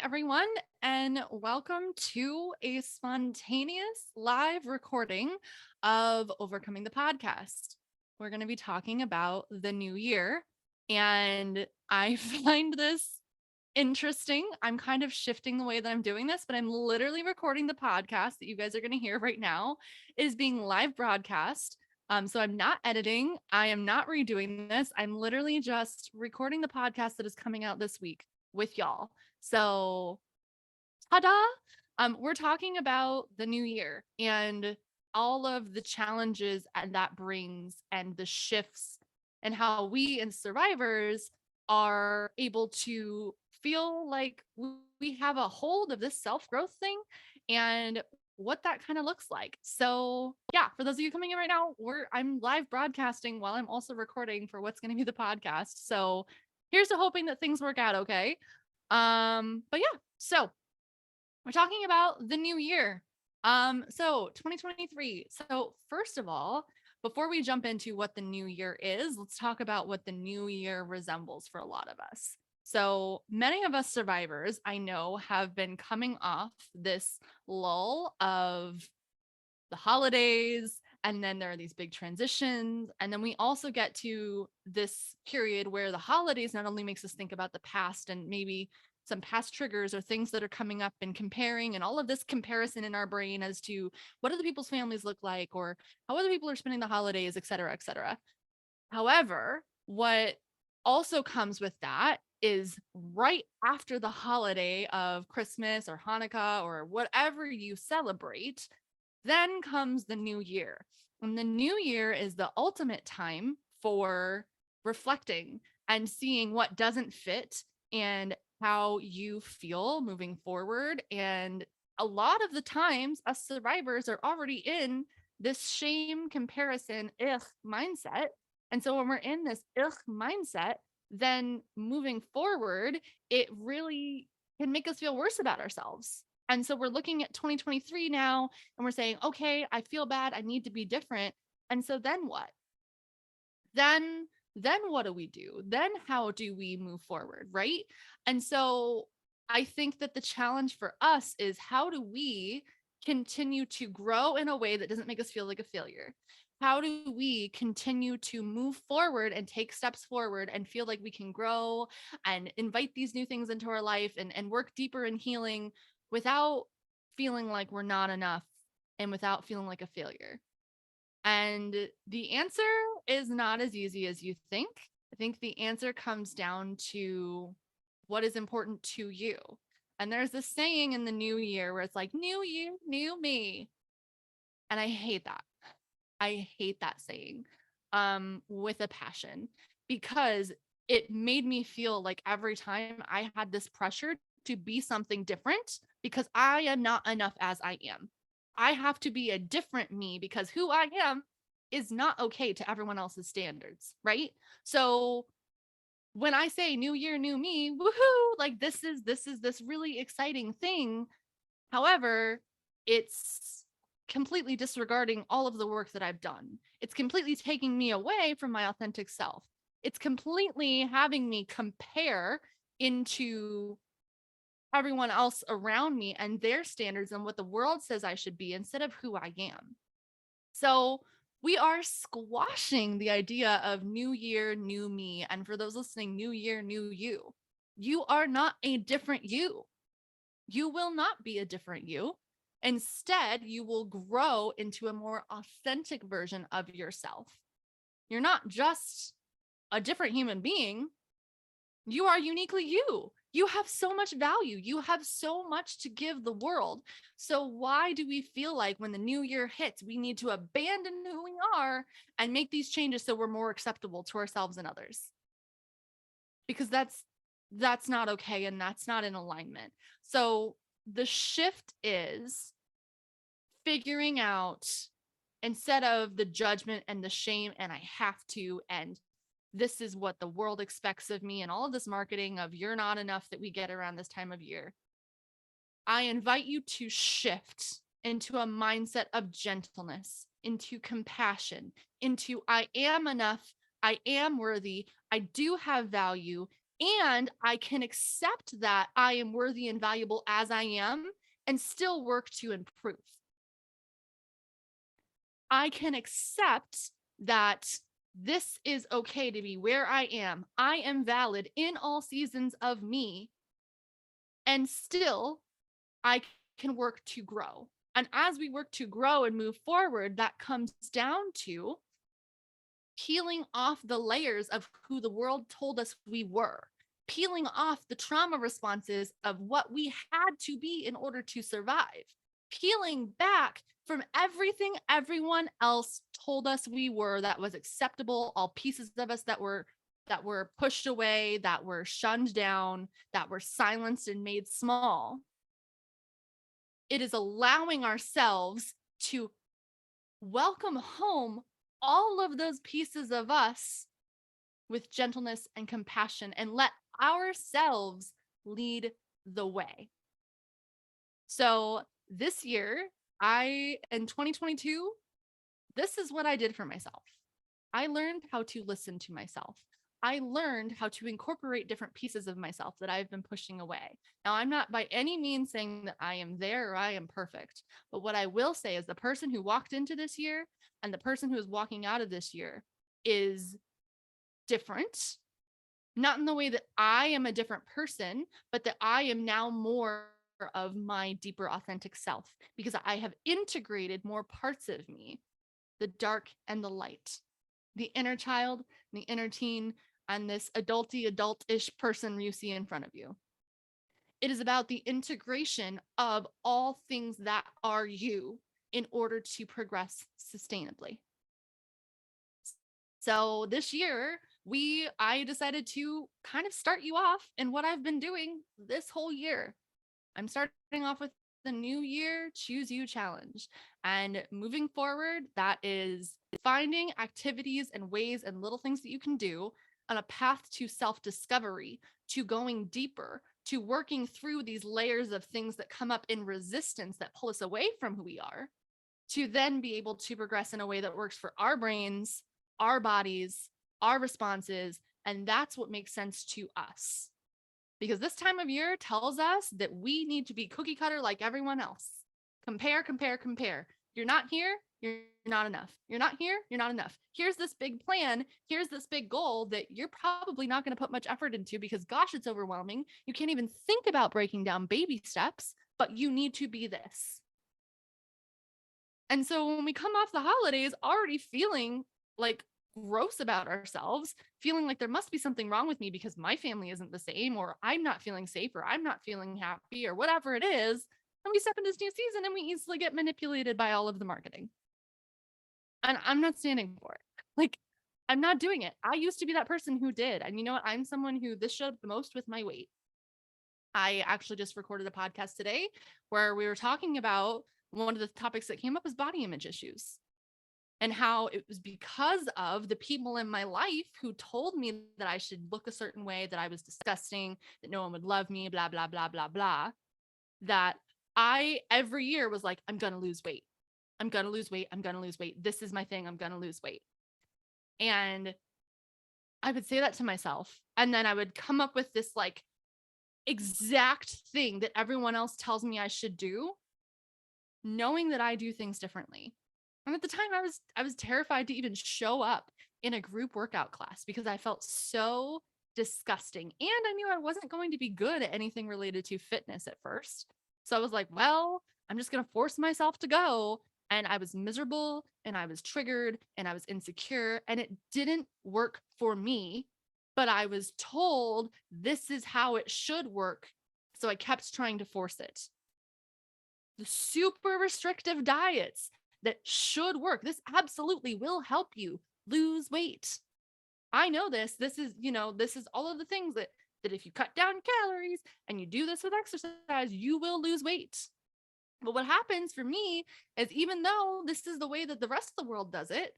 everyone, and welcome to a spontaneous live recording of Overcoming the Podcast. We're going to be talking about the new year, and I find this interesting. I'm kind of shifting the way that I'm doing this, but I'm literally recording the podcast that you guys are going to hear right now is being live broadcast. So I'm not editing. I am not redoing this. I'm literally just recording the podcast that is coming out this week with y'all. So, ta-da! We're talking about the new year and all of the challenges and that brings and the shifts and how we and survivors are able to feel like we have a hold of this self-growth thing and what that kind of looks like. So, yeah, for those of you coming in right now, I'm live broadcasting while I'm also recording for what's going to be the podcast. So, here's to hoping that things work out okay. But yeah, so we're talking about the new year. So 2023. So first of all, before we jump into what the new year is, let's talk about what the new year resembles for a lot of us. So many of us survivors I know have been coming off this lull of the holidays, and then there are these big transitions, and then we also get to this period where the holidays not only makes us think about the past and maybe some past triggers or things that are coming up and comparing and all of this comparison in our brain as to what other people's families look like or how other people are spending the holidays, et cetera, et cetera. However, what also comes with that is right after the holiday of Christmas or Hanukkah or whatever you celebrate, then comes the new year. And the new year is the ultimate time for reflecting and seeing what doesn't fit and how you feel moving forward. And a lot of the times, us survivors are already in this shame, comparison, mindset. And so when we're in this mindset, then moving forward, it really can make us feel worse about ourselves. And so we're looking at 2023 now and we're saying, okay, I feel bad. I need to be different. And so then what? Then what do we do? Then how do we move forward, right? And so I think that the challenge for us is how do we continue to grow in a way that doesn't make us feel like a failure? How do we continue to move forward and take steps forward and feel like we can grow and invite these new things into our life and work deeper in healing without feeling like we're not enough and without feeling like a failure? And the answer is not as easy as you think. I think the answer comes down to what is important to you. And there's this saying in the new year where it's like, new year, new me. And I hate that. I hate that saying with a passion because it made me feel like every time I had this pressure to be something different because I am not enough as I am. I have to be a different me because who I am is not okay to everyone else's standards, right? So when I say new year, new me, woohoo, like this is this really exciting thing. However, it's completely disregarding all of the work that I've done. It's completely taking me away from my authentic self. It's completely having me compare into everyone else around me and their standards and what the world says I should be instead of who I am. So we are squashing the idea of new year, new me. And for those listening, new year, new you. You are not a different you. You will not be a different you. Instead, you will grow into a more authentic version of yourself. You're not just a different human being, you are uniquely you. You have so much value. You have so much to give the world. So, why do we feel like when the new year hits, we need to abandon who we are and make these changes so we're more acceptable to ourselves and others? Because that's not okay and that's not in alignment. So, the shift is figuring out instead of the judgment and the shame and I have to and this is what the world expects of me and all of this marketing of you're not enough that we get around this time of year. I invite you to shift into a mindset of gentleness, into compassion, into I am enough, I am worthy, I do have value, And I can accept that I am worthy and valuable as I am and still work to improve. I can accept that this is okay to be where I am. I am valid in all seasons of me, and still I can work to grow. And as we work to grow and move forward, that comes down to peeling off the layers of who the world told us we were, peeling off the trauma responses of what we had to be in order to survive, peeling back from everything everyone else told us we were that was acceptable, all pieces of us that were pushed away, that were shunned down, that were silenced and made small. It is allowing ourselves to welcome home all of those pieces of us with gentleness and compassion and let ourselves lead the way. So this year, in 2022, this is what I did for myself. I learned how to listen to myself. I learned how to incorporate different pieces of myself that I've been pushing away. Now, I'm not by any means saying that I am there or I am perfect. But what I will say is the person who walked into this year and the person who is walking out of this year is different. Not in the way that I am a different person, but that I am now more of my deeper, authentic self because I have integrated more parts of me, the dark and the light, the inner child, the inner teen, and this adult-ish person you see in front of you. It is about the integration of all things that are you in order to progress sustainably. So this year, I decided to kind of start you off in what I've been doing this whole year. I'm starting off with the new year choose you challenge. And moving forward, that is finding activities and ways and little things that you can do on a path to self-discovery, to going deeper, to working through these layers of things that come up in resistance that pull us away from who we are, to then be able to progress in a way that works for our brains, our bodies, our responses, and that's what makes sense to us. Because this time of year tells us that we need to be cookie cutter like everyone else. Compare, compare, compare. You're not here, you're not enough. You're not here, you're not enough. Here's this big plan, here's this big goal that you're probably not going to put much effort into because, gosh, it's overwhelming. You can't even think about breaking down baby steps, but you need to be this. And so when we come off the holidays already feeling like gross about ourselves, feeling like there must be something wrong with me because my family isn't the same, or I'm not feeling safe, or I'm not feeling happy, or whatever it is, and we step into this new season and we easily get manipulated by all of the marketing. And I'm not standing for it. Like, I'm not doing it. I used to be that person who did. And you know what? I'm someone who this showed up the most with my weight. I actually just recorded a podcast today where we were talking about one of the topics that came up was body image issues and how it was because of the people in my life who told me that I should look a certain way, that I was disgusting, that no one would love me, blah, blah, blah, blah, blah, that I every year was like, I'm going to lose weight. I'm going to lose weight. I'm going to lose weight. This is my thing. I'm going to lose weight. And I would say that to myself. And then I would come up with this like exact thing that everyone else tells me I should do, knowing that I do things differently. And at the time I was terrified to even show up in a group workout class because I felt so disgusting. And I knew I wasn't going to be good at anything related to fitness at first. So I was like, well, I'm just going to force myself to go. And I was miserable and I was triggered and I was insecure and it didn't work for me, but I was told this is how it should work. So I kept trying to force it. The super restrictive diets that should work. This absolutely will help you lose weight. I know this. This is, this is all of the things that if you cut down calories and you do this with exercise, you will lose weight. But what happens for me is even though this is the way that the rest of the world does it,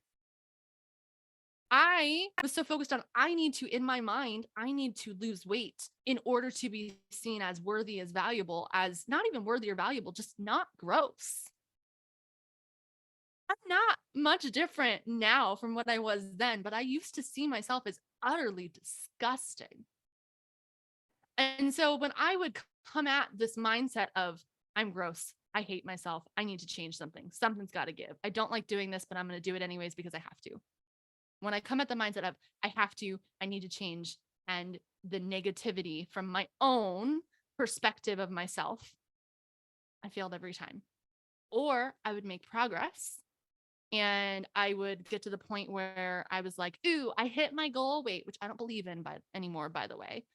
I was so focused on I need to, in my mind, I need to lose weight in order to be seen as worthy, as valuable, as not even worthy or valuable, just not gross. I'm not much different now from what I was then, but I used to see myself as utterly disgusting. And so when I would come at this mindset of, I'm gross, I hate myself, I need to change something, something's got to give. I don't like doing this, but I'm going to do it anyways because I have to. When I come at the mindset of, I have to, I need to change, and the negativity from my own perspective of myself, I failed every time. Or I would make progress and I would get to the point where I was like, ooh, I hit my goal weight, which I don't believe in anymore, by the way.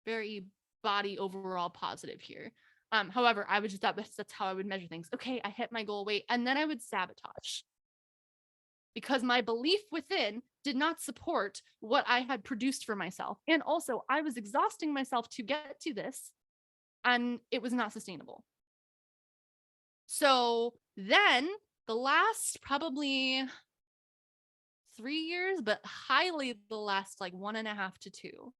Very body overall positive here. However, I would just, that's how I would measure things. Okay, I hit my goal weight. And then I would sabotage because my belief within did not support what I had produced for myself. And also, I was exhausting myself to get to this, and it was not sustainable. So then the last probably 3 years, but highly the last like 1.5 to 2,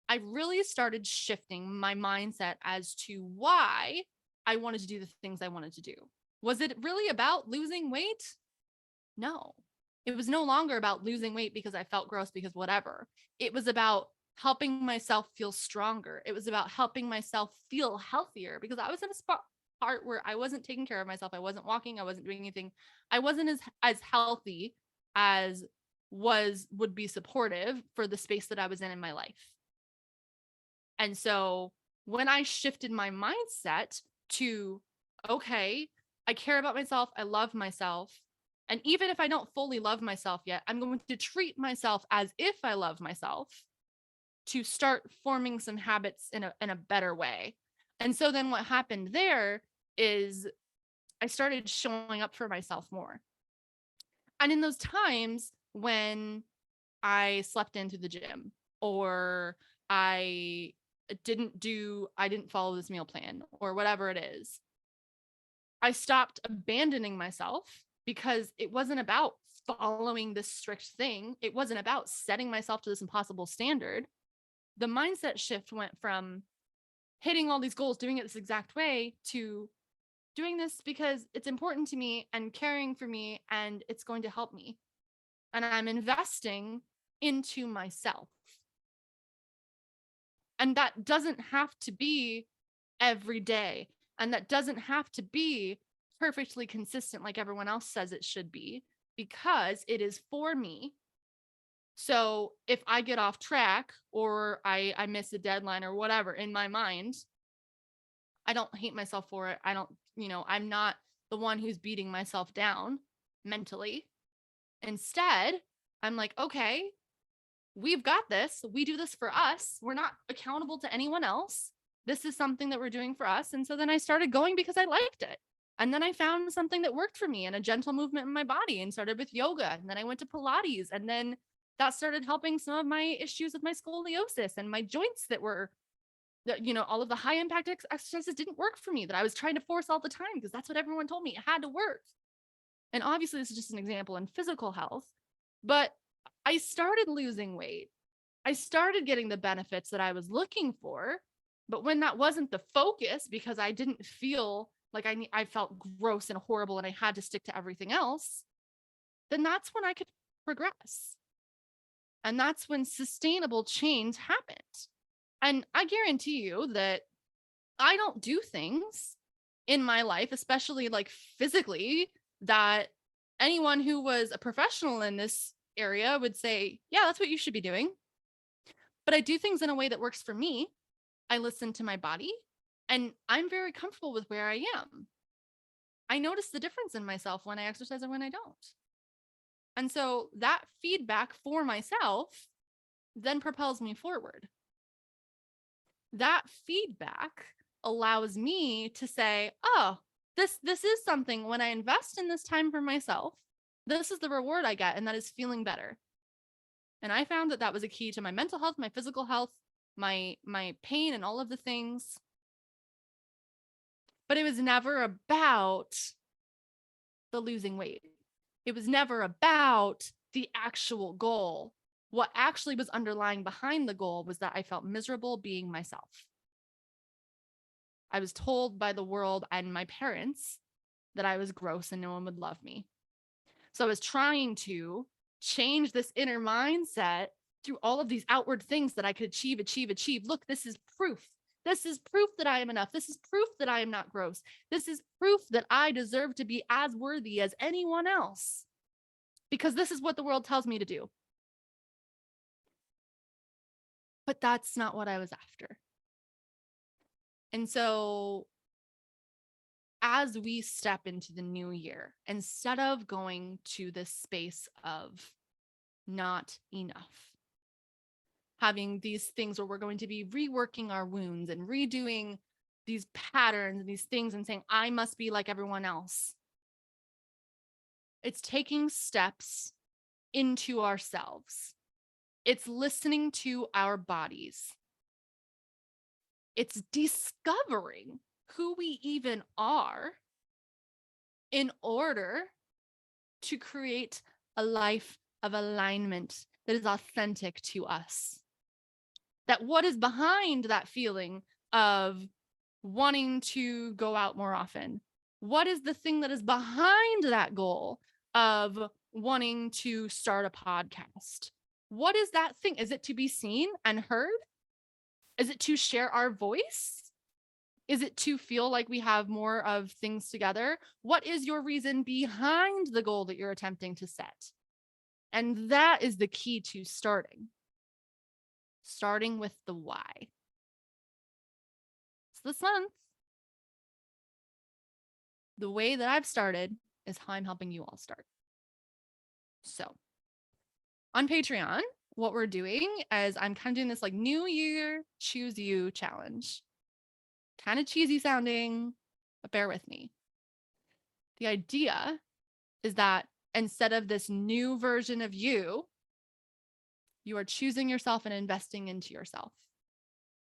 I really started shifting my mindset as to why I wanted to do the things I wanted to do. Was it really about losing weight? No. It was no longer about losing weight because I felt gross because whatever. It was about helping myself feel stronger. It was about helping myself feel healthier because I was in a part where I wasn't taking care of myself. I wasn't walking. I wasn't doing anything. I wasn't as healthy as would be supportive for the space that I was in my life. And so when I shifted my mindset to, okay, I care about myself, I love myself. And even if I don't fully love myself yet, I'm going to treat myself as if I love myself to start forming some habits in a better way. And so then what happened there is I started showing up for myself more. And in those times when I slept into the gym or I didn't follow this meal plan or whatever it is, I stopped abandoning myself because it wasn't about following this strict thing. It wasn't about setting myself to this impossible standard. The mindset shift went from hitting all these goals, doing it this exact way, to doing this because it's important to me and caring for me and it's going to help me. And I'm investing into myself. And that doesn't have to be every day. And that doesn't have to be perfectly consistent like everyone else says it should be, because it is for me. So if I get off track or I miss a deadline or whatever in my mind, I don't hate myself for it. I don't, I'm not the one who's beating myself down mentally. Instead, I'm like, okay, we've got this. We do this for us. We're not accountable to anyone else. This is something that we're doing for us. And so then I started going because I liked it. And then I found something that worked for me and a gentle movement in my body, and started with yoga. And then I went to Pilates, and then that started helping some of my issues with my scoliosis and my joints that were, all of the high impact exercises didn't work for me that I was trying to force all the time because that's what everyone told me it had to work. And obviously this is just an example in physical health, but I started losing weight. I started getting the benefits that I was looking for. But when that wasn't the focus, because I didn't feel like I felt gross and horrible and I had to stick to everything else, then that's when I could progress. And that's when sustainable change happened. And I guarantee you that I don't do things in my life, especially like physically, that anyone who was a professional in this area would say, yeah, that's what you should be doing. But I do things in a way that works for me. I listen to my body, and I'm very comfortable with where I am. I notice the difference in myself when I exercise and when I don't. And so that feedback for myself then propels me forward. That feedback allows me to say, oh, this is something, when I invest in this time for myself, this is the reward I get, and that is feeling better. And I found that was a key to my mental health, my physical health, my pain, and all of the things. But it was never about the losing weight. It was never about the actual goal. What actually was underlying behind the goal was that I felt miserable being myself. I was told by the world and my parents that I was gross and no one would love me. So I was trying to change this inner mindset through all of these outward things that I could achieve, achieve, achieve. Look, this is proof. This is proof that I am enough. This is proof that I am not gross. This is proof that I deserve to be as worthy as anyone else, because this is what the world tells me to do. But that's not what I was after. And so as we step into the new year, instead of going to this space of not enough, having these things where we're going to be reworking our wounds and redoing these patterns and these things and saying, I must be like everyone else. It's taking steps into ourselves. It's listening to our bodies. It's discovering who we even are in order to create a life of alignment that is authentic to us. That what is behind that feeling of wanting to go out more often? What is the thing that is behind that goal of wanting to start a podcast? What is that thing? Is it to be seen and heard? Is it to share our voice? Is it to feel like we have more of things together? What is your reason behind the goal that you're attempting to set? And that is the key to starting with the why. So this month, the way that I've started is how I'm helping you all start. So on Patreon, what we're doing is I'm kind of doing this like New Year Choose You challenge. Kind of cheesy sounding, but bear with me. The idea is that instead of this new version of you, you are choosing yourself and investing into yourself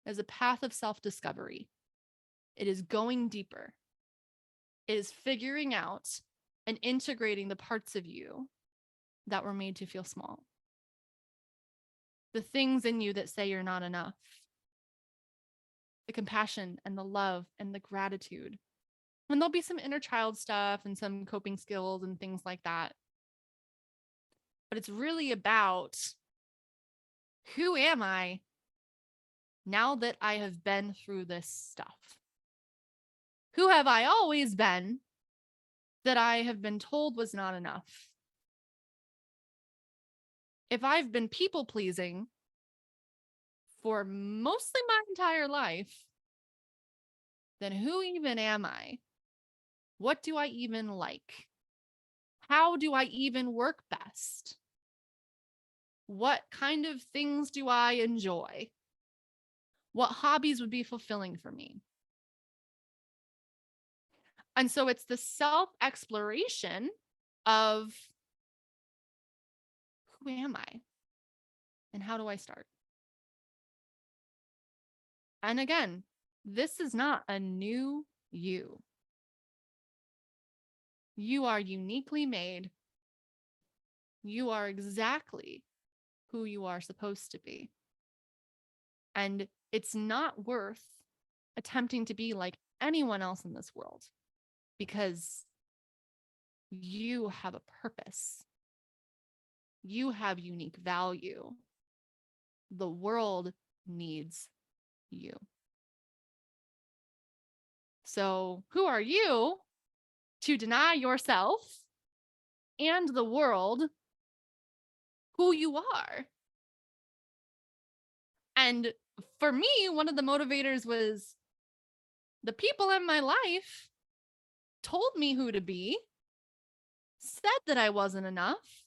as a path of self-discovery. It is going deeper. It is figuring out and integrating the parts of you that were made to feel small. The things in you that say you're not enough. The compassion and the love and the gratitude. And there'll be some inner child stuff and some coping skills and things like that. But it's really about, who am I now that I have been through this stuff? Who have I always been that I have been told was not enough? If I've been people pleasing for mostly my entire life, then who even am I? What do I even like? How do I even work best? What kind of things do I enjoy? What hobbies would be fulfilling for me? And so it's the self-exploration of, who am I? And how do I start? And again, this is not a new you. You are uniquely made. You are exactly who you are supposed to be. And it's not worth attempting to be like anyone else in this world, because you have a purpose. You have unique value. The world needs you. So who are you to deny yourself and the world who you are? And for me, one of the motivators was the people in my life told me who to be, said that I wasn't enough,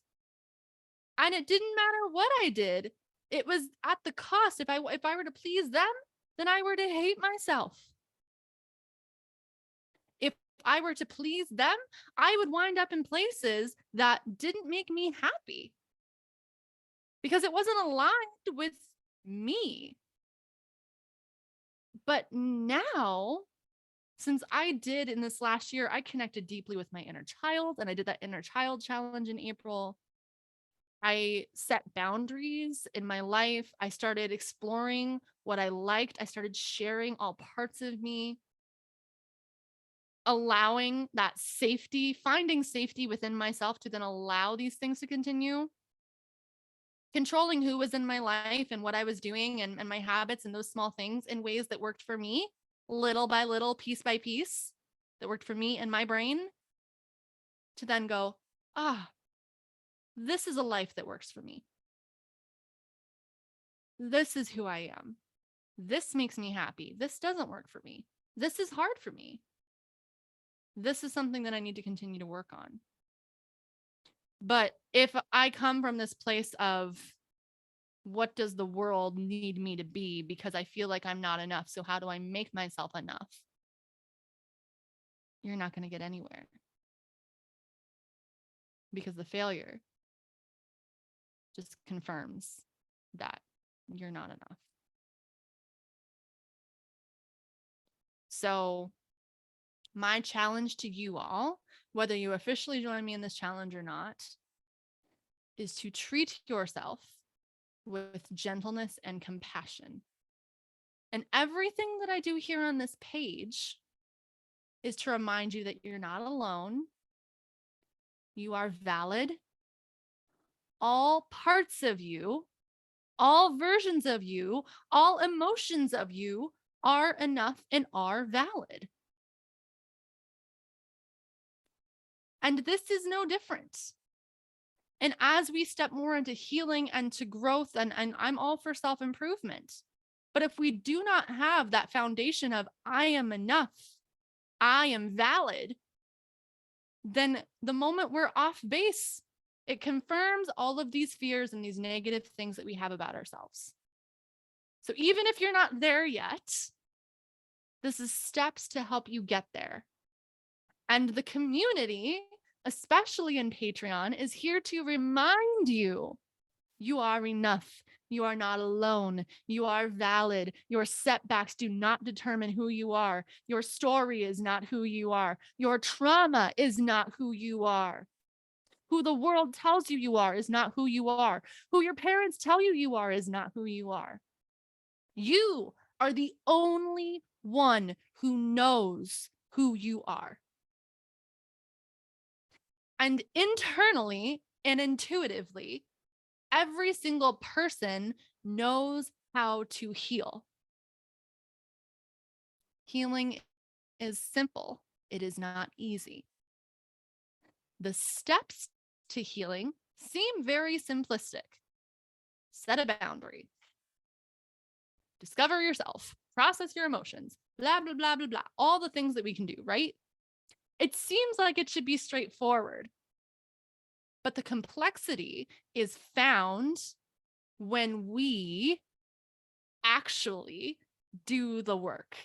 and it didn't matter what I did. It was at the cost. If I were to please them, then I were to hate myself. If I were to please them, I would wind up in places that didn't make me happy because it wasn't aligned with me. But now, since I did in this last year, I connected deeply with my inner child, and I did that inner child challenge in April. I set boundaries in my life. I started exploring what I liked. I started sharing all parts of me, allowing that safety, finding safety within myself to then allow these things to continue. controlling who was in my life and what I was doing and my habits and those small things in ways that worked for me, little by little, piece by piece, that worked for me and my brain, to then go, this is a life that works for me. This is who I am. This makes me happy. This doesn't work for me. This is hard for me. This is something that I need to continue to work on. But if I come from this place of, what does the world need me to be because I feel like I'm not enough, so how do I make myself enough? You're not going to get anywhere, because the failure just confirms that you're not enough. So my challenge to you all, whether you officially join me in this challenge or not, is to treat yourself with gentleness and compassion. And everything that I do here on this page is to remind you that you're not alone. You are valid. All parts of you, all versions of you, all emotions of you are enough and are valid. And this is no different. And as we step more into healing and to growth, and I'm all for self-improvement, but if we do not have that foundation of I am enough, I am valid, then the moment we're off base, it confirms all of these fears and these negative things that we have about ourselves. So even if you're not there yet, this is steps to help you get there. And the community, especially in Patreon, is here to remind you, you are enough. You are not alone. You are valid. Your setbacks do not determine who you are. Your story is not who you are. Your trauma is not who you are. Who the world tells you are is not who you are. Who your parents tell you are is not who you are. You are the only one who knows who you are. And internally and intuitively, every single person knows how to heal. Healing is simple. It is not easy. The steps to healing seem very simplistic. Set a boundary. Discover yourself. Process your emotions. Blah, blah, blah, blah, blah. All the things that we can do, right? It seems like it should be straightforward. But the complexity is found when we actually do the work,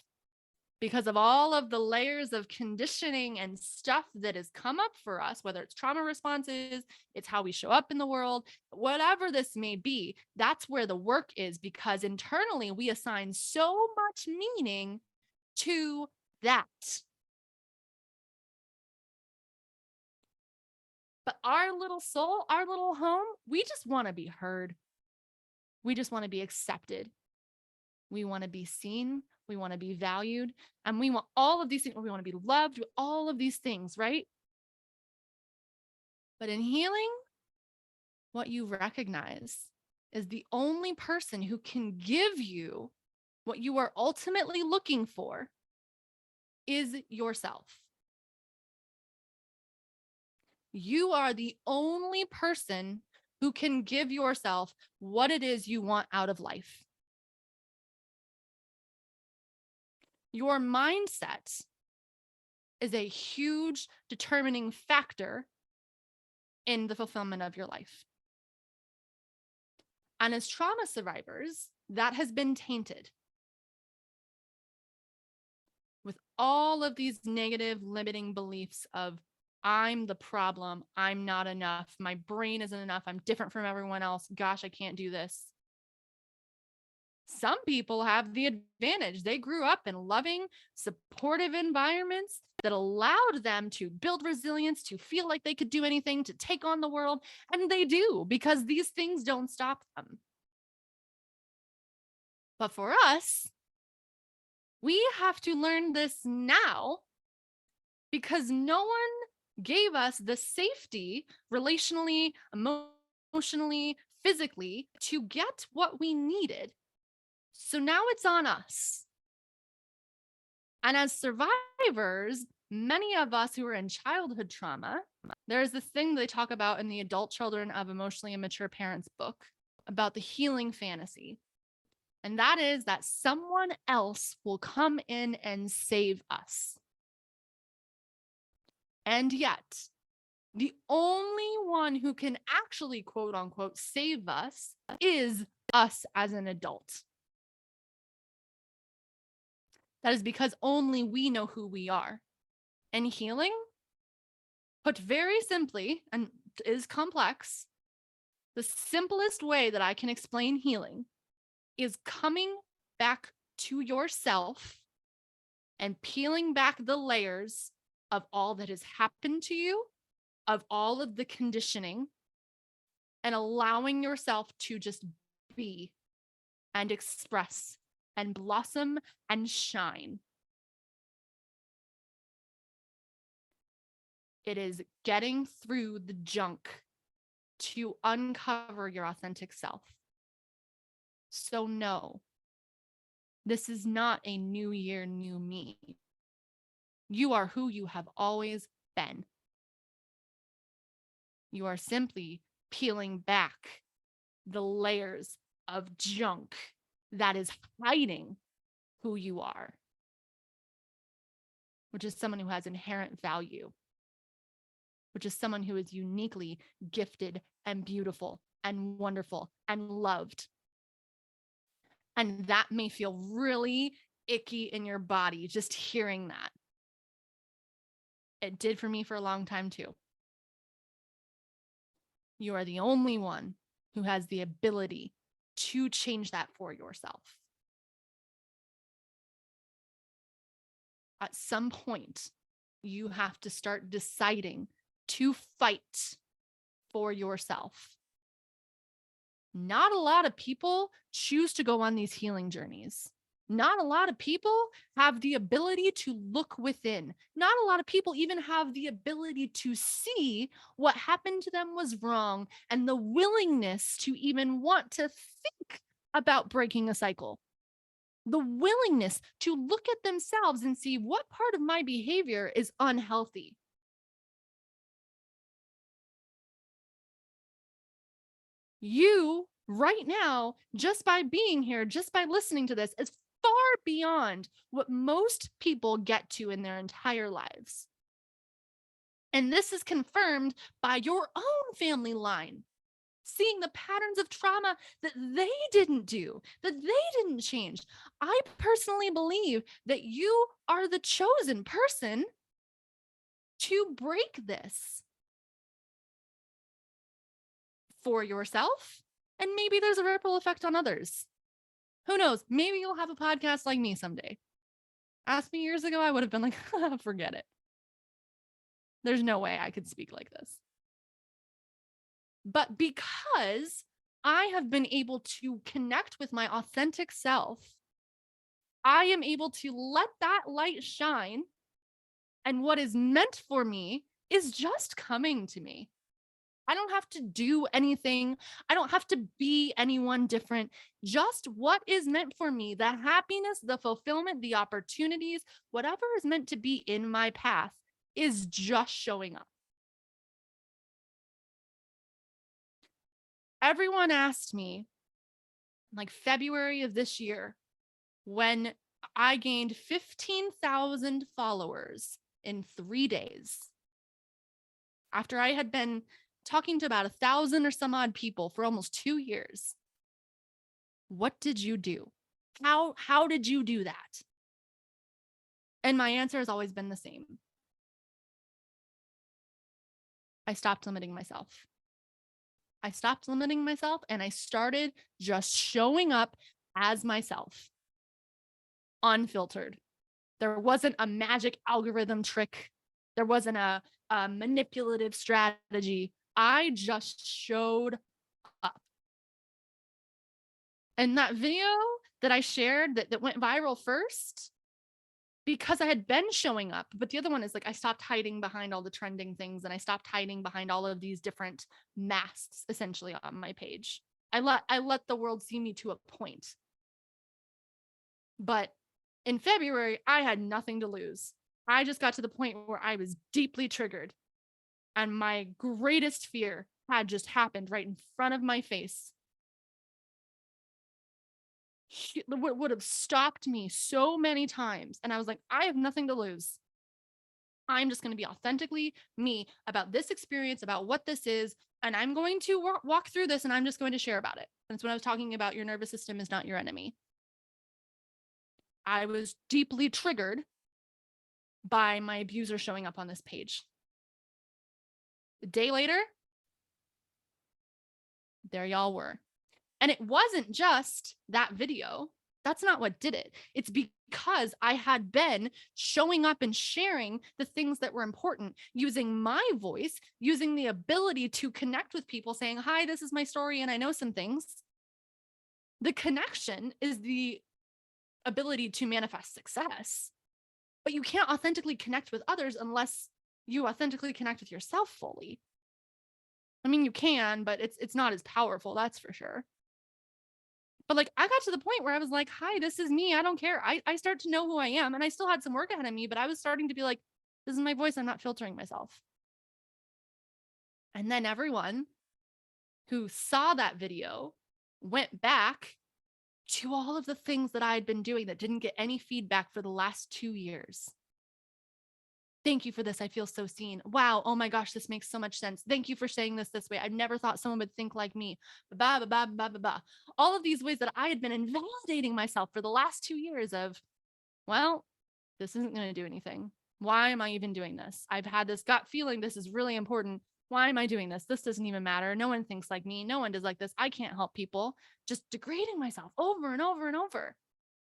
because of all of the layers of conditioning and stuff that has come up for us, whether it's trauma responses, it's how we show up in the world, whatever this may be, that's where the work is, because internally we assign so much meaning to that. But our little soul, our little home, we just want to be heard. We just want to be accepted. We want to be seen. We want to be valued. And we want all of these things. We want to be loved, all of these things, right? But in healing, what you recognize is the only person who can give you what you are ultimately looking for is yourself. You are the only person who can give yourself what it is you want out of life. Your mindset is a huge determining factor in the fulfillment of your life. And as trauma survivors, that has been tainted with all of these negative limiting beliefs of, I'm the problem, I'm not enough, my brain isn't enough, I'm different from everyone else, gosh, I can't do this. Some people have the advantage. They grew up in loving, supportive environments that allowed them to build resilience, to feel like they could do anything, to take on the world. And they do, because these things don't stop them. But for us, we have to learn this now, because no one gave us the safety relationally, emotionally, physically to get what we needed. So now it's on us. And as survivors, many of us who are in childhood trauma, there's this thing they talk about in the Adult Children of Emotionally Immature Parents book about the healing fantasy. And that is that someone else will come in and save us. And yet, the only one who can actually, quote unquote, save us is us as an adult. That is because only we know who we are. And healing, put very simply, and is complex, the simplest way that I can explain healing is coming back to yourself and peeling back the layers of all that has happened to you, of all of the conditioning, and allowing yourself to just be and express and blossom and shine. It is getting through the junk to uncover your authentic self. So no, this is not a new year, new me. You are who you have always been. You are simply peeling back the layers of junk that is hiding who you are, which is someone who has inherent value, which is someone who is uniquely gifted and beautiful and wonderful and loved. And that may feel really icky in your body just hearing that. It did for me for a long time too. You are the only one who has the ability to change that for yourself. At some point, you have to start deciding to fight for yourself. Not a lot of people choose to go on these healing journeys. Not a lot of people have the ability to look within. Not a lot of people even have the ability to see what happened to them was wrong and the willingness to even want to think about breaking a cycle. The willingness to look at themselves and see what part of my behavior is unhealthy. You right now, just by being here, just by listening to this, is far beyond what most people get to in their entire lives. And this is confirmed by your own family line, seeing the patterns of trauma that they didn't do, that they didn't change. I personally believe that you are the chosen person to break this for yourself. And maybe there's a ripple effect on others. Who knows? Maybe you'll have a podcast like me someday. Ask me years ago, I would have been like, forget it. There's no way I could speak like this. But because I have been able to connect with my authentic self, I am able to let that light shine. And what is meant for me is just coming to me. I don't have to do anything. I don't have to be anyone different. Just what is meant for me, the happiness, the fulfillment, the opportunities, whatever is meant to be in my path is just showing up. Everyone asked me, like February of this year, when I gained 15,000 followers in 3 days, after I had been talking to about 1,000 or some odd people for almost 2 years. What did you do? How did you do that? And my answer has always been the same. I stopped limiting myself. I stopped limiting myself and I started just showing up as myself, unfiltered. There wasn't a magic algorithm trick. There wasn't a manipulative strategy. I just showed up. And that video that I shared that went viral first, because I had been showing up, but the other one is like, I stopped hiding behind all the trending things and I stopped hiding behind all of these different masks essentially on my page. I let the world see me to a point. But in February, I had nothing to lose. I just got to the point where I was deeply triggered, and my greatest fear had just happened right in front of my face. What would have stopped me so many times. And I was like, I have nothing to lose. I'm just going to be authentically me about this experience, about what this is. And I'm going to walk through this, and I'm just going to share about it. That's when I was talking about your nervous system is not your enemy. I was deeply triggered by my abuser showing up on this page. A day later, there y'all were. And it wasn't just that video. That's not what did it. It's because I had been showing up and sharing the things that were important, using my voice, using the ability to connect with people, saying, hi, this is my story, and I know some things. The connection is the ability to manifest success, but you can't authentically connect with others unless you authentically connect with yourself fully. I mean, you can, but it's not as powerful, that's for sure. But like, I got to the point where I was like, hi, this is me. I don't care. I start to know who I am. And I still had some work ahead of me, but I was starting to be like, this is my voice. I'm not filtering myself. And then everyone who saw that video went back to all of the things that I had been doing that didn't get any feedback for the last 2 years. Thank you for this. I feel so seen. Wow. Oh my gosh, this makes so much sense. Thank you for saying this way. I never thought someone would think like me. Bah, bah, bah, bah, bah, bah. All of these ways that I had been invalidating myself for the last 2 years of, well, this isn't going to do anything. Why am I even doing this? I've had this gut feeling this is really important. Why am I doing this? This doesn't even matter. No one thinks like me. No one does like this. I can't help people. Just degrading myself over and over and over.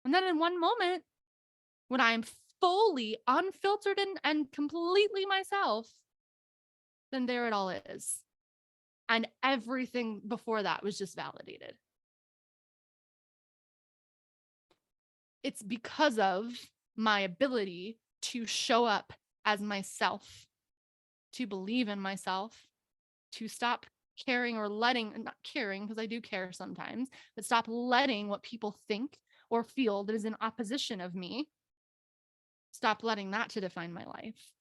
And then in one moment, when I'm fully unfiltered and completely myself, then there it all is. And everything before that was just validated. It's because of my ability to show up as myself, to believe in myself, to stop caring or letting, not caring because I do care sometimes, but stop letting what people think or feel that is in opposition of me. Stop letting that to define my life.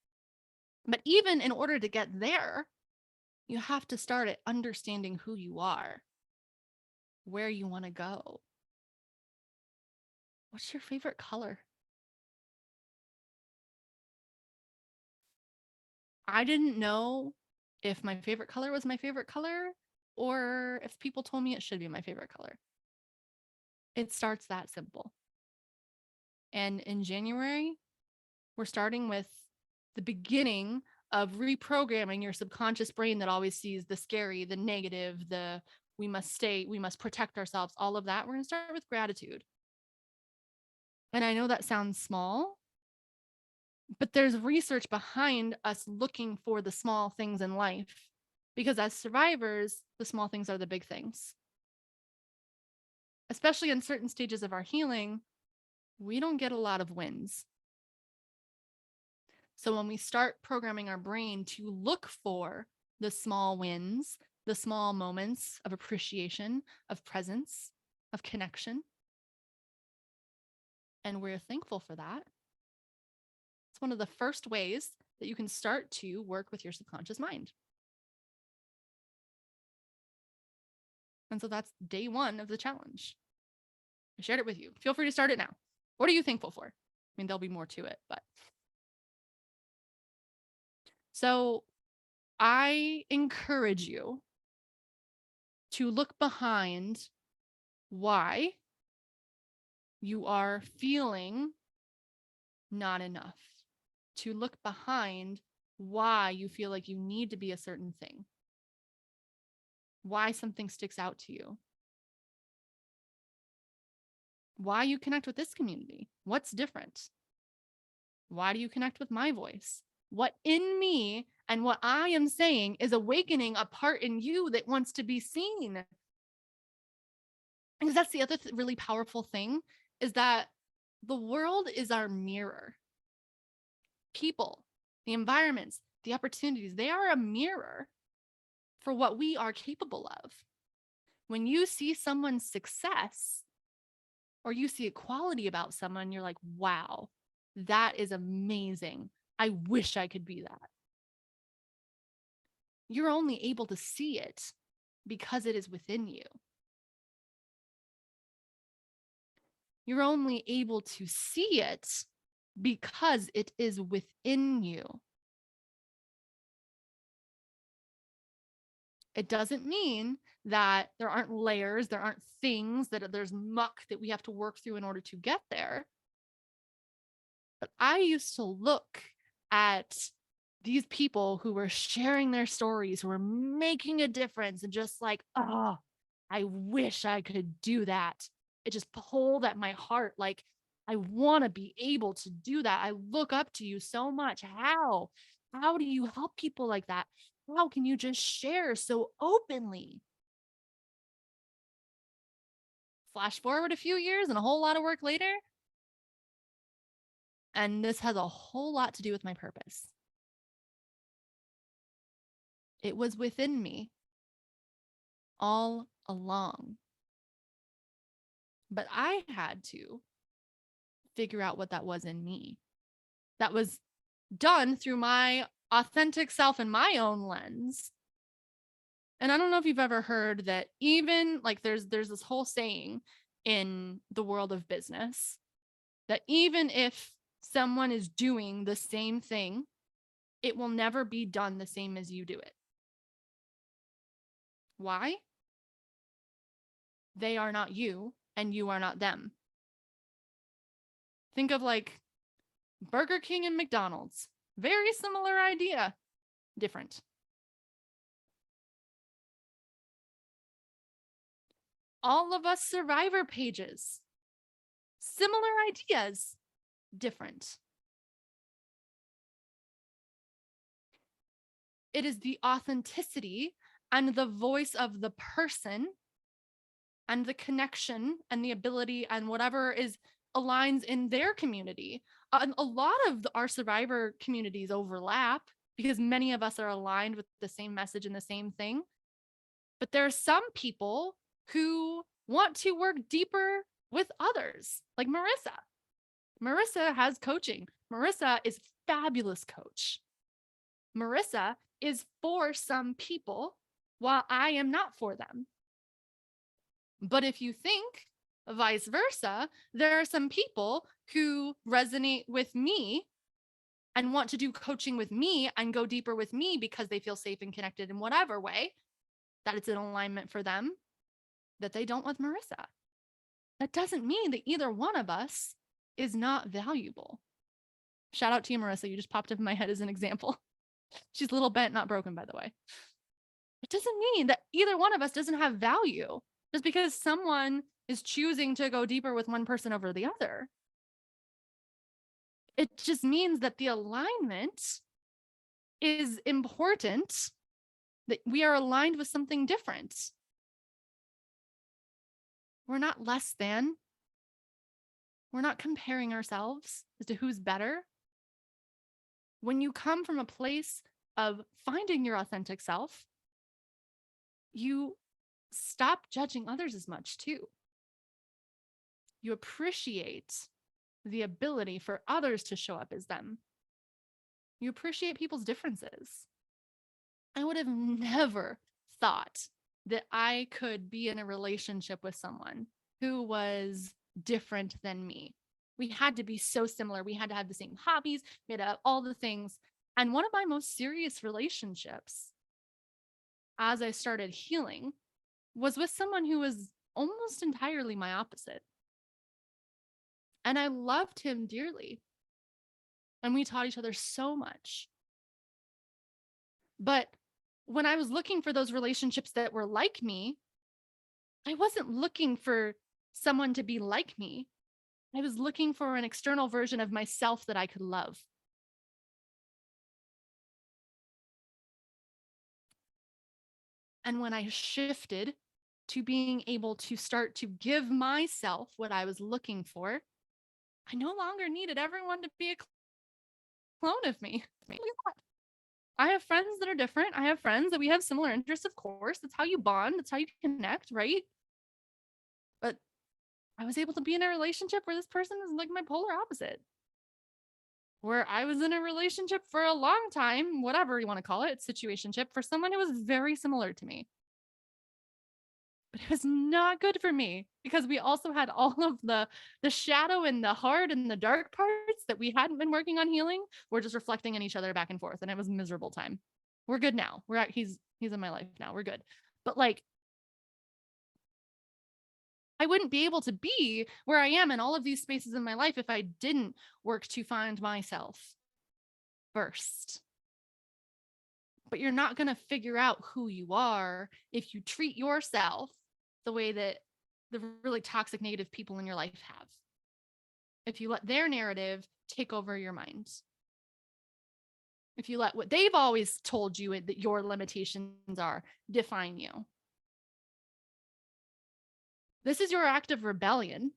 But even in order to get there, you have to start at understanding who you are, where you want to go. What's your favorite color? I didn't know if my favorite color was my favorite color or if people told me it should be my favorite color. It starts that simple. And in January, we're starting with the beginning of reprogramming your subconscious brain that always sees the scary, the negative, the we must protect ourselves, all of that. We're going to start with gratitude. And I know that sounds small, but there's research behind us looking for the small things in life, because as survivors, the small things are the big things. Especially in certain stages of our healing, we don't get a lot of wins. So when we start programming our brain to look for the small wins, the small moments of appreciation, of presence, of connection, and we're thankful for that, it's one of the first ways that you can start to work with your subconscious mind. And so that's day 1 of the challenge. I shared it with you. Feel free to start it now. What are you thankful for? I mean, there'll be more to it, but. So I encourage you to look behind why you are feeling not enough, to look behind why you feel like you need to be a certain thing, why something sticks out to you, why you connect with this community, what's different, why do you connect with my voice, what in me and what I am saying is awakening a part in you that wants to be seen. Because that's the other really powerful thing, is that the world is our mirror. People, the environments, the opportunities, they are a mirror for what we are capable of. When you see someone's success or you see a quality about someone, you're like, wow, that is amazing. I wish I could be that. You're only able to see it because it is within you. You're only able to see it because it is within you. It doesn't mean that there aren't layers, there aren't things, that there's muck that we have to work through in order to get there. But I used to look at these people who were sharing their stories, who were making a difference, and just like, oh, I wish I could do that. It just pulled at my heart. Like, I want to be able to do that. I look up to you so much. How? How do you help people like that? How can you just share so openly? Flash forward a few years and a whole lot of work later. And this has a whole lot to do with my purpose. It was within me all along. But I had to figure out what that was in me. That was done through my authentic self and my own lens. And I don't know if you've ever heard that, even like there's this whole saying in the world of business that even if someone is doing the same thing, it will never be done the same as you do it. Why? They are not you and you are not them. Think of like Burger King and McDonald's. Very similar idea, different. All of Us Survivor pages, similar ideas, different. It is the authenticity and the voice of the person and the connection and the ability and whatever is aligns in their community. And a lot of our survivor communities overlap because many of us are aligned with the same message and the same thing. But there are some people who want to work deeper with others, like Marissa. Marissa has coaching. Marissa is a fabulous coach. Marissa is for some people while I am not for them. But if you think vice versa, there are some people who resonate with me and want to do coaching with me and go deeper with me because they feel safe and connected in whatever way that it's in alignment for them, that they don't with Marissa. That doesn't mean that either one of us is not valuable. Shout out to you, Marissa. You just popped up in my head as an example. She's a little bent, not broken, by the way. It doesn't mean that either one of us doesn't have value just because someone is choosing to go deeper with one person over the other. It just means that the alignment is important, that we are aligned with something different. We're not less than. We're not comparing ourselves as to who's better. When you come from a place of finding your authentic self, you stop judging others as much too. You appreciate the ability for others to show up as them. You appreciate people's differences. I would have never thought that I could be in a relationship with someone who was different than me. We had to be so similar. We had to have the same hobbies, we had to have all the things. And one of my most serious relationships, as I started healing, was with someone who was almost entirely my opposite. And I loved him dearly. And we taught each other so much. But when I was looking for those relationships that were like me, I wasn't looking for someone to be like me. I was looking for an external version of myself that I could love. And when I shifted to being able to start to give myself what I was looking for, I no longer needed everyone to be a clone of me. I have friends that are different. I have friends that we have similar interests, of course. That's how you bond, that's how you connect, right? But I was able to be in a relationship where this person is like my polar opposite. Where I was in a relationship for a long time, whatever you want to call it, situationship, for someone who was very similar to me. But it was not good for me because we also had all of the shadow and the hard and the dark parts that we hadn't been working on healing. We're just reflecting on each other back and forth, and it was a miserable time. We're good now. He's in my life now. We're good. But like I wouldn't be able to be where I am in all of these spaces in my life if I didn't work to find myself first. But you're not going to figure out who you are if you treat yourself the way that the really toxic, negative people in your life have. If you let their narrative take over your mind, if you let what they've always told you that your limitations are define you. This is your act of rebellion.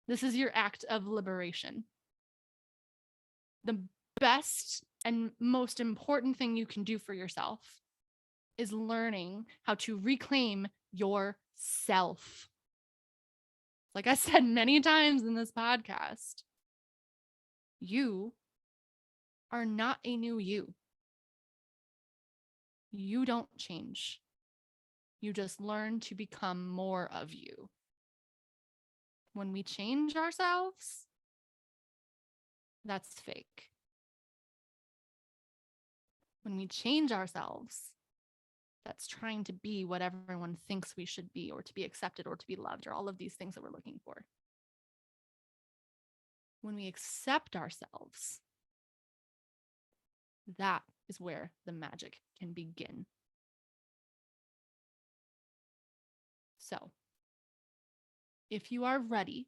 This is your act of liberation. The best and most important thing you can do for yourself is learning how to reclaim yourself. Like I said many times in this podcast, you are not a new you. You don't change. You just learn to become more of you. When we change ourselves, that's fake. When we change ourselves, that's trying to be what everyone thinks we should be, or to be accepted, or to be loved, or all of these things that we're looking for. When we accept ourselves, that is where the magic can begin. So, if you are ready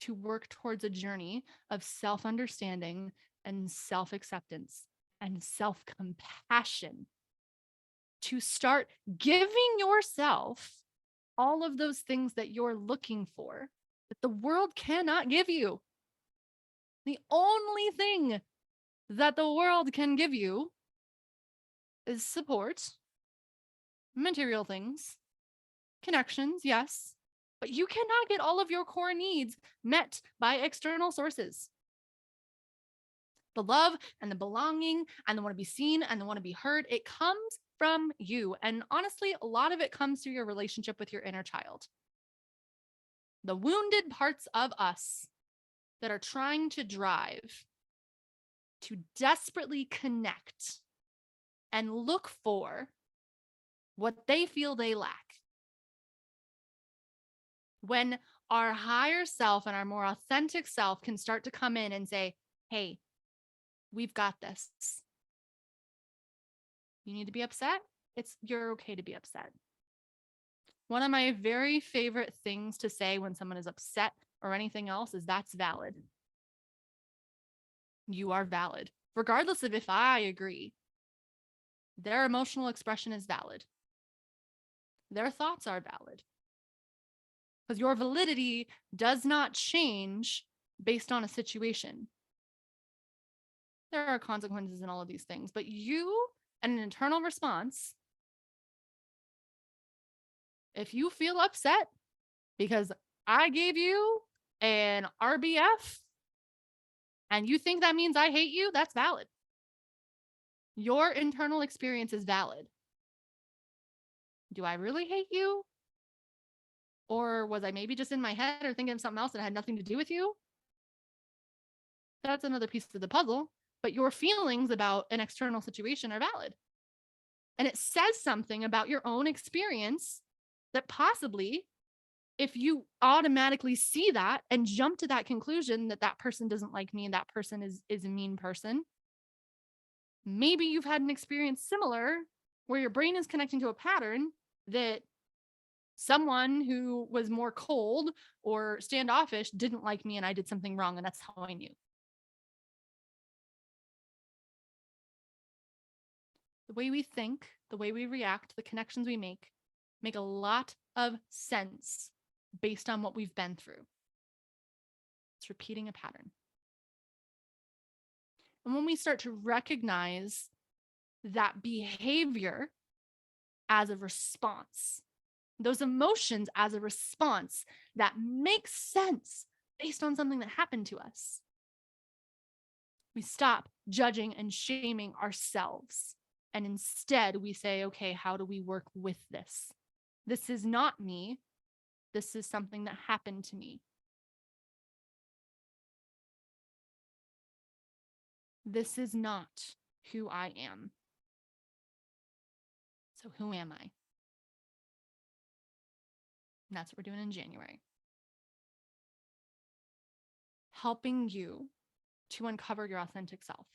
to work towards a journey of self-understanding and self-acceptance and self-compassion, to start giving yourself all of those things that you're looking for that the world cannot give you. The only thing that the world can give you is support, material things, connections, yes, but you cannot get all of your core needs met by external sources. The love and the belonging and the want to be seen and the want to be heard, it comes from you. And honestly, a lot of it comes through your relationship with your inner child. The wounded parts of us that are trying to drive to desperately connect and look for what they feel they lack. When our higher self and our more authentic self can start to come in and say, hey, we've got this. You need to be upset? You're okay to be upset. One of my very favorite things to say when someone is upset or anything else is that's valid. You are valid, regardless of if I agree. Their emotional expression is valid. Their thoughts are valid. Because your validity does not change based on a situation. There are consequences in all of these things, but you and an internal response, if you feel upset because I gave you an RBF and you think that means I hate you, that's valid. Your internal experience is valid. Do I really hate you? Or was I maybe just in my head or thinking of something else that had nothing to do with you? That's another piece of the puzzle. But your feelings about an external situation are valid. And it says something about your own experience that possibly, if you automatically see that and jump to that conclusion that that person doesn't like me and that person is a mean person, maybe you've had an experience similar where your brain is connecting to a pattern that someone who was more cold or standoffish didn't like me and I did something wrong, and that's how I knew. The way we think, the way we react, the connections we make a lot of sense based on what we've been through. It's repeating a pattern. And when we start to recognize that behavior as a response, those emotions as a response that makes sense based on something that happened to us. We stop judging and shaming ourselves. And instead, we say, okay, how do we work with this? This is not me. This is something that happened to me. This is not who I am. So who am I? And that's what we're doing in January. Helping you to uncover your authentic self.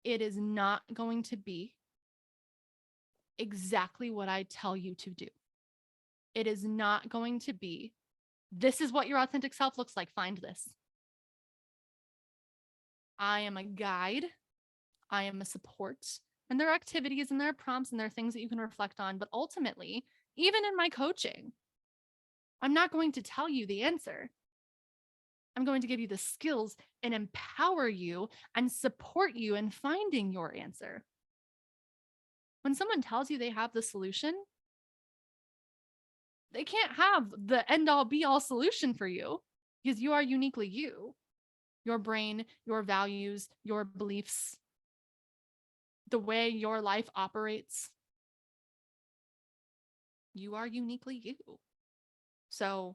It is not going to be exactly what I tell you to do. It is not going to be, this is what your authentic self looks like. Find this. I am a guide. I am a support. And there are activities and there are prompts and there are things that you can reflect on. But ultimately, even in my coaching, I'm not going to tell you the answer. I'm going to give you the skills and empower you and support you in finding your answer. When someone tells you they have the solution, they can't have the end all be all solution for you because you are uniquely you. Your brain, your values, your beliefs, the way your life operates. You are uniquely you. So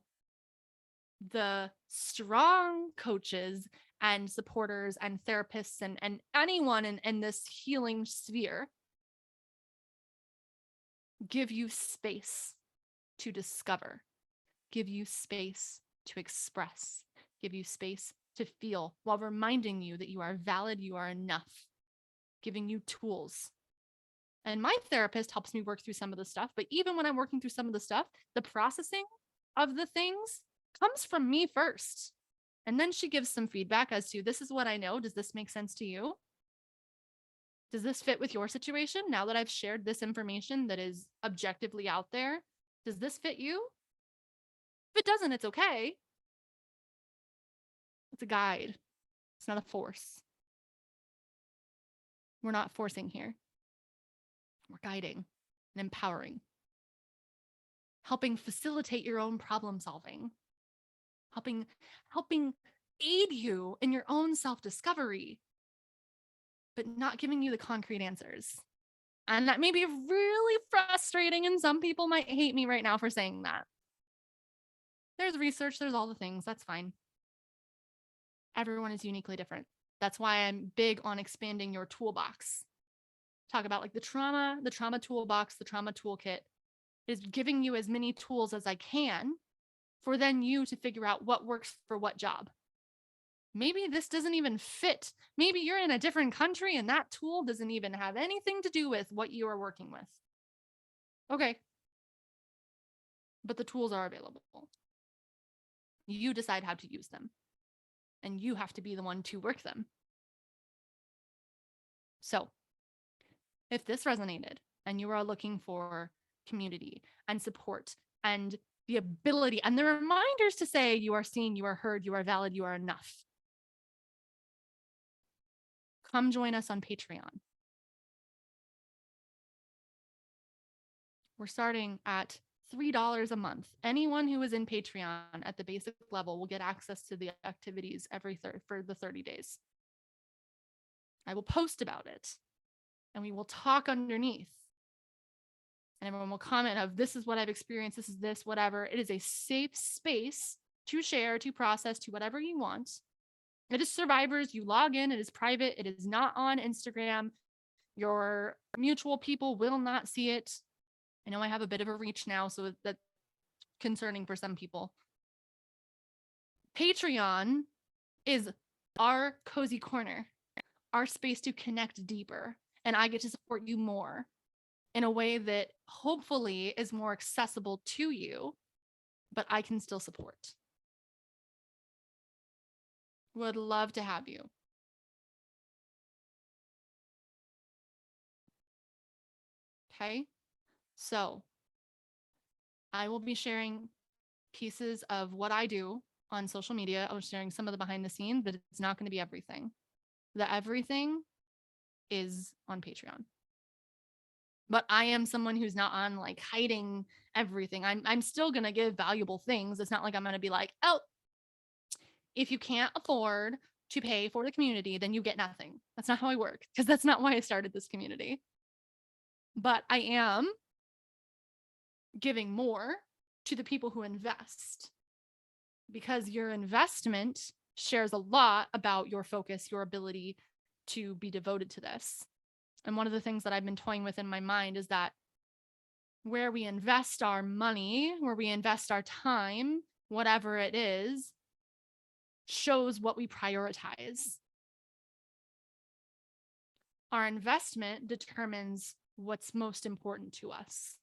the strong coaches and supporters and therapists and anyone in this healing sphere give you space to discover, give you space to express, give you space to feel while reminding you that you are valid, you are enough, giving you tools. And my therapist helps me work through some of the stuff. But even when I'm working through some of the stuff, the processing of the things comes from me first. And then she gives some feedback as to, this is what I know. Does this make sense to you? Does this fit with your situation? Now that I've shared this information that is objectively out there, does this fit you? If it doesn't, it's okay. It's a guide. It's not a force. We're not forcing here. We're guiding and empowering, helping facilitate your own problem solving, helping aid you in your own self-discovery, but not giving you the concrete answers. And that may be really frustrating, and some people might hate me right now for saying that. There's research, there's all the things, that's fine. Everyone is uniquely different. That's why I'm big on expanding your toolbox. Talk about like the trauma toolbox, the trauma toolkit is giving you as many tools as I can for then you to figure out what works for what job. Maybe this doesn't even fit. Maybe you're in a different country and that tool doesn't even have anything to do with what you are working with. Okay. But the tools are available. You decide how to use them, and you have to be the one to work them. So if this resonated and you are looking for community and support and the ability and the reminders to say you are seen, you are heard, you are valid, you are enough, come join us on Patreon. We're starting at $3 a month. Anyone who is in Patreon at the basic level will get access to the activities for the 30 days. I will post about it and we will talk underneath. And everyone will comment of, this is what I've experienced, this is this, whatever. It is a safe space to share, to process, to whatever you want. It is Survivors. You log in, it is private. It is not on Instagram. Your mutual people will not see it. I know I have a bit of a reach now, so that's concerning for some people. Patreon is our cozy corner, our space to connect deeper. And I get to support you more in a way that hopefully is more accessible to you, but I can still support. Would love to have you. Okay, so I will be sharing pieces of what I do on social media. I'm sharing some of the behind the scenes, but it's not going to be everything. The everything is on Patreon. But I am someone who's not on like hiding everything. I'm still going to give valuable things. It's not like I'm going to be like, "Oh, if you can't afford to pay for the community, then you get nothing." That's not how I work, because that's not why I started this community. But I am giving more to the people who invest, because your investment shares a lot about your focus, your ability to be devoted to this. And one of the things that I've been toying with in my mind is that where we invest our money, where we invest our time, whatever it is, shows what we prioritize. Our investment determines what's most important to us.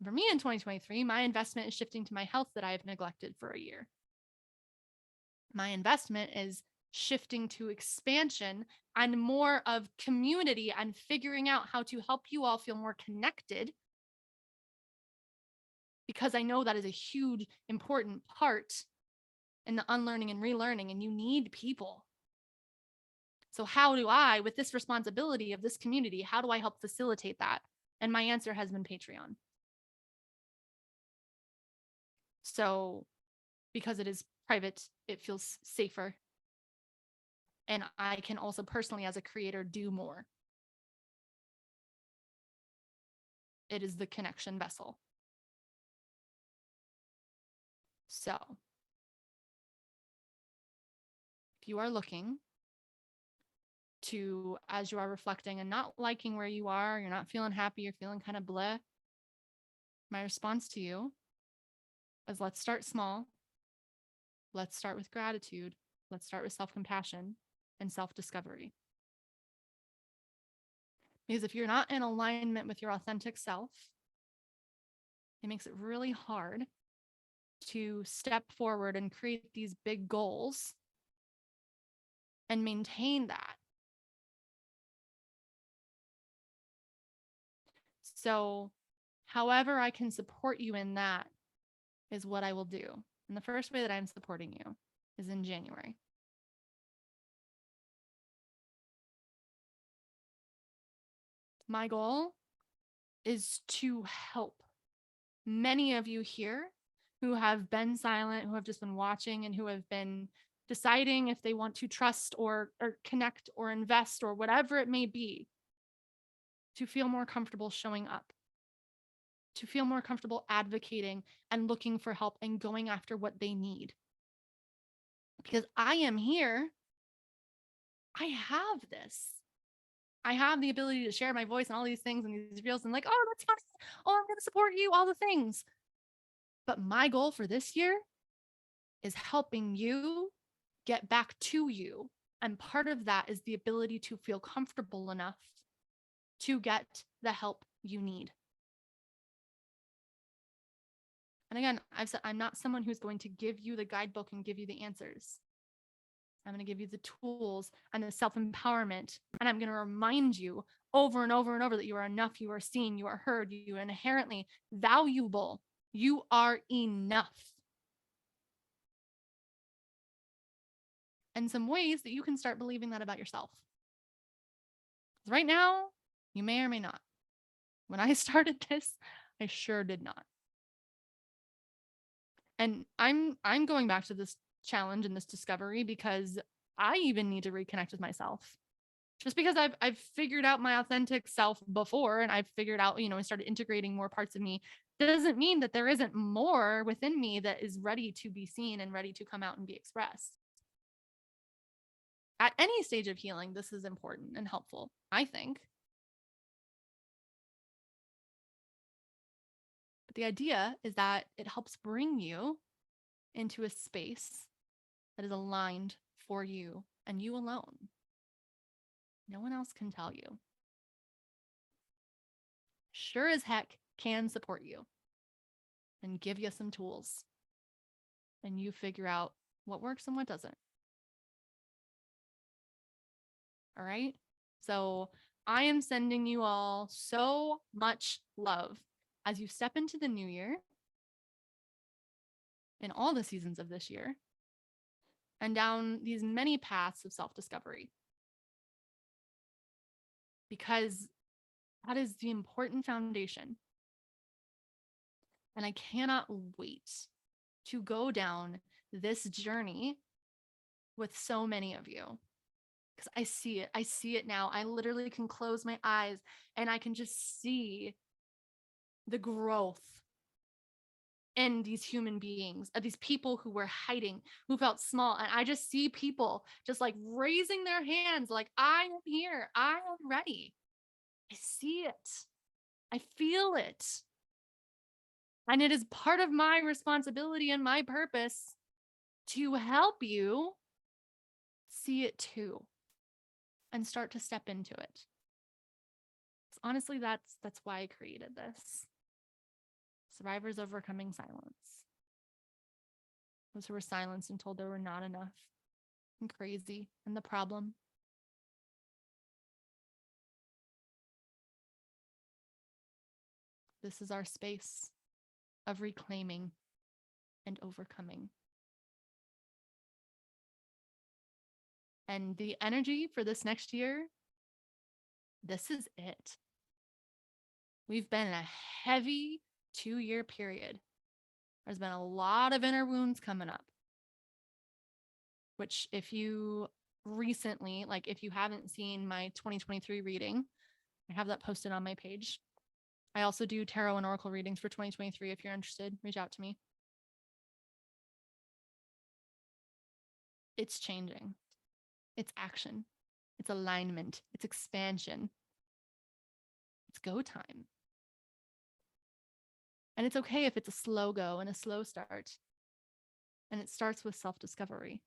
For me in 2023, my investment is shifting to my health that I have neglected for a year. My investment is shifting to expansion and more of community and figuring out how to help you all feel more connected, because I know that is a huge, important part in the unlearning and relearning, and you need people. So how do I, with this responsibility of this community, how do I help facilitate that? And my answer has been Patreon. So because it is private, it feels safer. And I can also personally, as a creator, do more. It is the connection vessel. So if you are looking to, as you are reflecting and not liking where you are, you're not feeling happy, you're feeling kind of bleh, my response to you is, let's start small. Let's start with gratitude. Let's start with self-compassion and self-discovery. Because if you're not in alignment with your authentic self, it makes it really hard to step forward and create these big goals and maintain that. So, however I can support you in that is what I will do. And the first way that I'm supporting you is in January. My goal is to help many of you here who have been silent, who have just been watching, and who have been deciding if they want to trust or connect or invest or whatever it may be, to feel more comfortable showing up, to feel more comfortable advocating and looking for help and going after what they need. Because I am here. I have this. I have the ability to share my voice and all these things and these reels and like, oh, that's funny. Oh, I'm going to support you, all the things. But my goal for this year is helping you get back to you. And part of that is the ability to feel comfortable enough to get the help you need. And again, I've said I'm not someone who's going to give you the guidebook and give you the answers. I'm going to give you the tools and the self-empowerment. And I'm going to remind you over and over and over that you are enough, you are seen, you are heard, you are inherently valuable. You are enough. And some ways that you can start believing that about yourself. Right now, you may or may not. When I started this, I sure did not. And I'm going back to this challenge and this discovery because I even need to reconnect with myself. Just because I've figured out my authentic self before, and I've figured out, I started integrating more parts of me, doesn't mean that there isn't more within me that is ready to be seen and ready to come out and be expressed. At any stage of healing, this is important and helpful, I think. But the idea is that it helps bring you into a space that is aligned for you and you alone. No one else can tell you. Sure as heck can support you and give you some tools, and you figure out what works and what doesn't. All right. So I am sending you all so much love as you step into the new year, in all the seasons of this year, and down these many paths of self-discovery. because that is the important foundation. And I cannot wait to go down this journey with so many of you, because I see it. I see it now. I literally can close my eyes and I can just see the growth in these human beings, of these people who were hiding, who felt small. And I just see people just like raising their hands, like, I am here. I am ready. I see it. I feel it. And it is part of my responsibility and my purpose to help you see it too and start to step into it. Honestly, that's why I created this. Survivors overcoming silence. Those who were silenced and told they were not enough and crazy and the problem. This is our space of reclaiming and overcoming. And the energy for this next year, this is it. We've been in a heavy 2-year period. There's been a lot of inner wounds coming up, which if you recently, like if you haven't seen my 2023 reading, I have that posted on my page. I also do tarot and oracle readings for 2023. If you're interested, reach out to me. It's changing. It's action. It's alignment. It's expansion. It's go time. And it's okay if it's a slow go and a slow start. And it starts with self-discovery.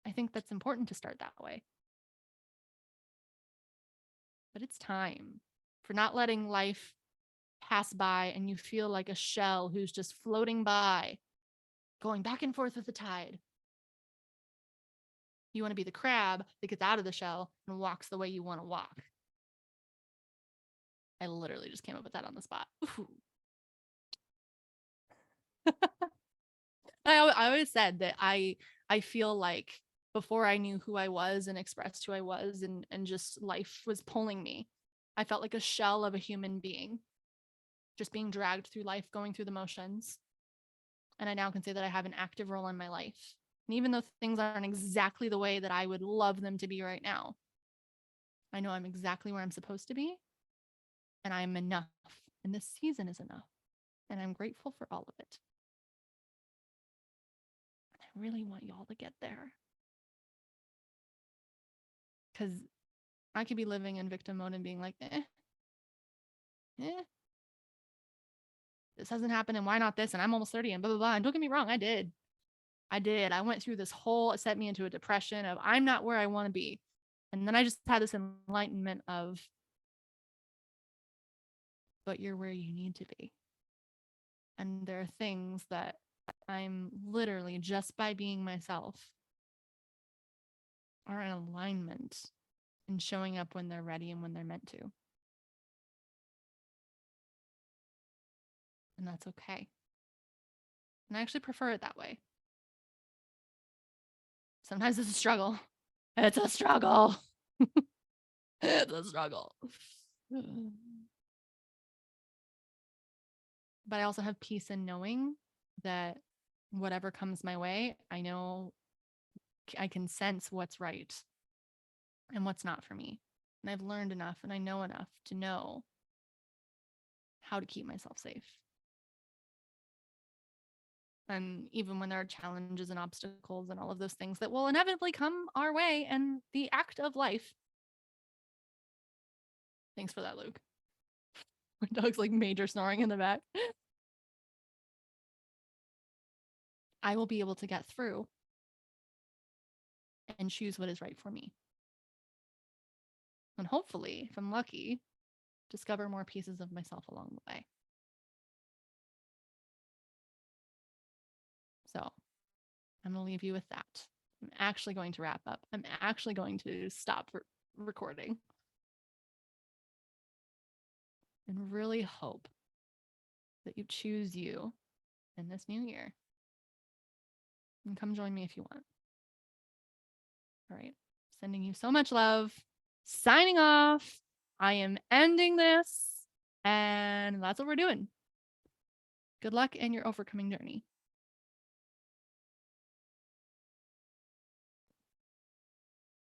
I think that's important to start that way. But it's time for not letting life pass by and you feel like a shell who's just floating by, going back and forth with the tide. You want to be the crab that gets out of the shell and walks the way you want to walk. I literally just came up with that on the spot. I always said that I feel like before I knew who I was and expressed who I was and just life was pulling me, I felt like a shell of a human being, just being dragged through life, going through the motions. And I now can say that I have an active role in my life. And even though things aren't exactly the way that I would love them to be right now, I know I'm exactly where I'm supposed to be. And I'm enough. And this season is enough. And I'm grateful for all of it. And I really want y'all to get there. Because I could be living in victim mode and being like, this hasn't happened and why not this? And I'm almost 30 and blah, blah, blah. And don't get me wrong, I did. I went through this whole, it set me into a depression of I'm not where I want to be. And then I just had this enlightenment of, but you're where you need to be. And there are things that I'm literally just by being myself are in alignment and showing up when they're ready and when they're meant to. And that's okay. And I actually prefer it that way. Sometimes it's a struggle. It's a struggle. It's a struggle. But I also have peace in knowing that whatever comes my way, I know I can sense what's right and what's not for me. And I've learned enough and I know enough to know how to keep myself safe. And even when there are challenges and obstacles and all of those things that will inevitably come our way and the act of life. Thanks for that, Luke. My dog's like major snoring in the back. I will be able to get through and choose what is right for me. And hopefully, if I'm lucky, discover more pieces of myself along the way. So I'm going to leave you with that. I'm actually going to wrap up. I'm actually going to stop recording. And really hope that you choose you in this new year. And come join me if you want. All right. Sending you so much love, signing off. I am ending this. And that's what we're doing. Good luck in your overcoming journey.